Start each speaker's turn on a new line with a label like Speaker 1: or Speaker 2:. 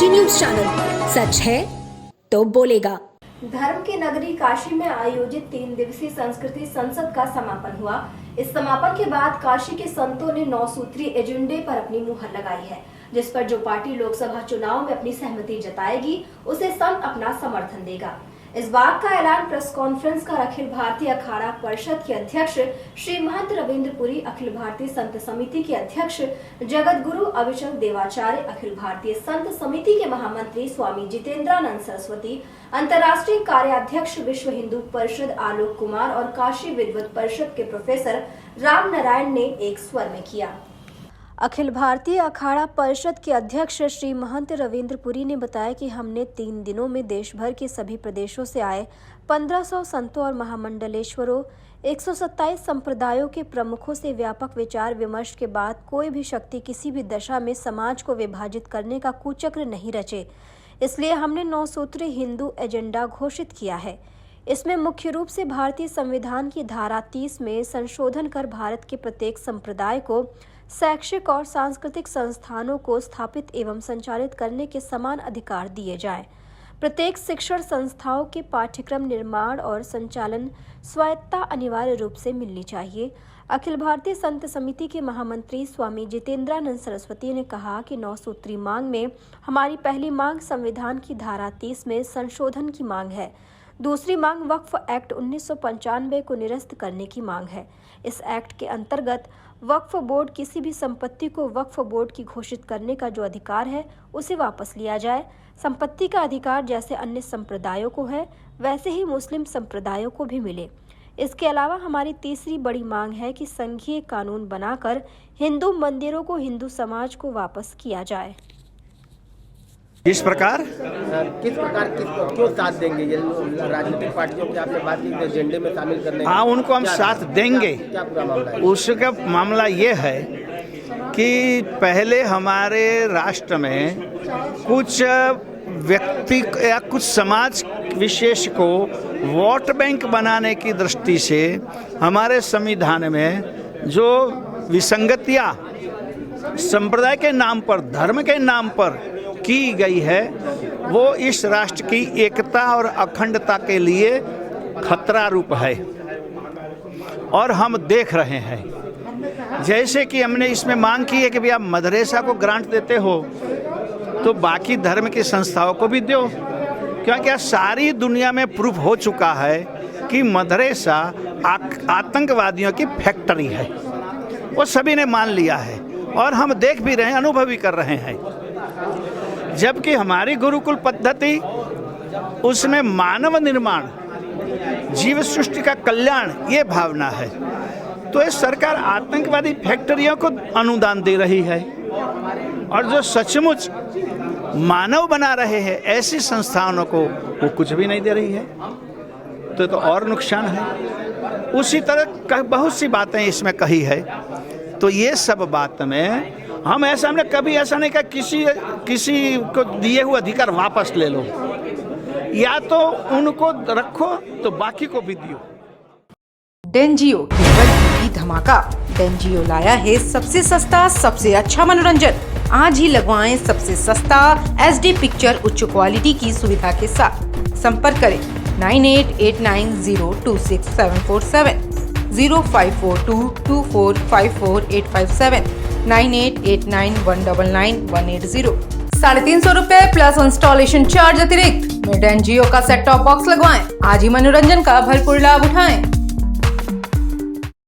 Speaker 1: NG news channel, सच है तो बोलेगा।
Speaker 2: धर्म की नगरी काशी में आयोजित 3 दिवसीय संस्कृति संसद का समापन हुआ। इस समापन के बाद काशी के संतों ने 9 सूत्री एजेंडे पर अपनी मुहर लगाई है, जिस पर जो पार्टी लोकसभा चुनाव में अपनी सहमति जताएगी उसे संत अपना समर्थन देगा। इस बात का ऐलान प्रेस कॉन्फ्रेंस कर अखिल भारतीय अखाड़ा परिषद के अध्यक्ष श्री महंत रविंद्र पुरी, अखिल भारतीय संत समिति के अध्यक्ष जगत गुरु अविचल देवाचार्य, अखिल भारतीय संत समिति के महामंत्री स्वामी जितेंद्रानंद सरस्वती, अंतर्राष्ट्रीय कार्याध्यक्ष विश्व हिंदू परिषद आलोक कुमार और काशी विद्वत परिषद के प्रोफेसर राम नारायण ने एक स्वर में किया। अखिल भारतीय अखाड़ा परिषद के अध्यक्ष श्री महंत रविंद्र पुरी ने बताया कि हमने 3 दिनों में देश भर के सभी प्रदेशों से आए 1500 संतों और महामंडलेश्वरों 127 संप्रदायों के प्रमुखों से व्यापक विचार विमर्श के बाद कोई भी शक्ति किसी भी दशा में समाज को विभाजित करने का कुचक्र नहीं रचे। इसलिए हमने 9 सूत्री हिंदू एजेंडा घोषित किया है। इसमें मुख्य रूप से भारतीय संविधान की धारा 30 में संशोधन कर भारत के प्रत्येक संप्रदाय को शैक्षिक और सांस्कृतिक संस्थानों को स्थापित एवं संचालित करने के समान अधिकार दिए जाएं। प्रत्येक शिक्षण संस्थाओं के पाठ्यक्रम निर्माण और संचालन स्वायत्तता अनिवार्य रूप से मिलनी चाहिए। अखिल भारतीय संत समिति के महामंत्री स्वामी जितेंद्रानंद सरस्वती ने कहा कि 9 सूत्री मांग में हमारी पहली मांग संविधान की धारा 30 में संशोधन की मांग है। दूसरी मांग वक्फ एक्ट 1995 को निरस्त करने की मांग है। इस एक्ट के अंतर्गत वक्फ बोर्ड किसी भी संपत्ति को वक्फ बोर्ड की घोषित करने का जो अधिकार है उसे वापस लिया जाए। संपत्ति का अधिकार जैसे अन्य संप्रदायों को है वैसे ही मुस्लिम संप्रदायों को भी मिले। इसके अलावा हमारी तीसरी बड़ी मांग है कि संघीय कानून बनाकर हिंदू मंदिरों को हिंदू समाज को वापस किया जाए।
Speaker 3: किस प्रकार
Speaker 4: क्यों साथ देंगे ये राजनीतिक पार्टियों की आपने बात की एजेंडे में शामिल करने?
Speaker 3: हाँ, उनको हम साथ देंगे।
Speaker 4: क्या पूरा मामला है?
Speaker 3: उसका मामला ये है कि पहले हमारे राष्ट्र में कुछ व्यक्ति या कुछ समाज विशेष को वोट बैंक बनाने की दृष्टि से हमारे संविधान में जो विसंगतियाँ संप्रदाय के नाम पर, धर्म के नाम पर की गई है, वो इस राष्ट्र की एकता और अखंडता के लिए खतरा रूप है और हम देख रहे हैं। जैसे कि हमने इसमें मांग की है कि भैया मदरसा को ग्रांट देते हो तो बाकी धर्म की संस्थाओं को भी दो, क्योंकि सारी दुनिया में प्रूफ हो चुका है कि मदरसा आतंकवादियों की फैक्ट्री है। वो सभी ने मान लिया है और हम देख भी रहे हैं, अनुभव भी कर रहे हैं। जबकि हमारी गुरुकुल पद्धति उसमें मानव निर्माण, जीव सृष्टि का कल्याण, ये भावना है। तो ये सरकार आतंकवादी फैक्ट्रियों को अनुदान दे रही है और जो सचमुच मानव बना रहे हैं ऐसी संस्थानों को वो कुछ भी नहीं दे रही है। तो और नुकसान है। उसी तरह बहुत सी बातें इसमें कही है। तो ये सब बात में हमने कभी ऐसा नहीं कहा किसी को दिए हुए अधिकार वापस ले लो, या तो उनको रखो तो बाकी को भी दियो।
Speaker 5: डेंजियो केवल टीवी धमाका। डेंजियो लाया है सबसे सस्ता सबसे अच्छा मनोरंजन। आज ही लगवाएं सबसे सस्ता HD पिक्चर उच्च क्वालिटी की सुविधा के साथ। संपर्क करें 9889026747, 054224548557, 9889199180। 350 रुपए प्लस इंस्टॉलेशन चार्ज अतिरिक्त में डेंजियो का सेट टॉप बॉक्स लगवाएं। आज ही मनोरंजन का भरपूर लाभ उठाएं।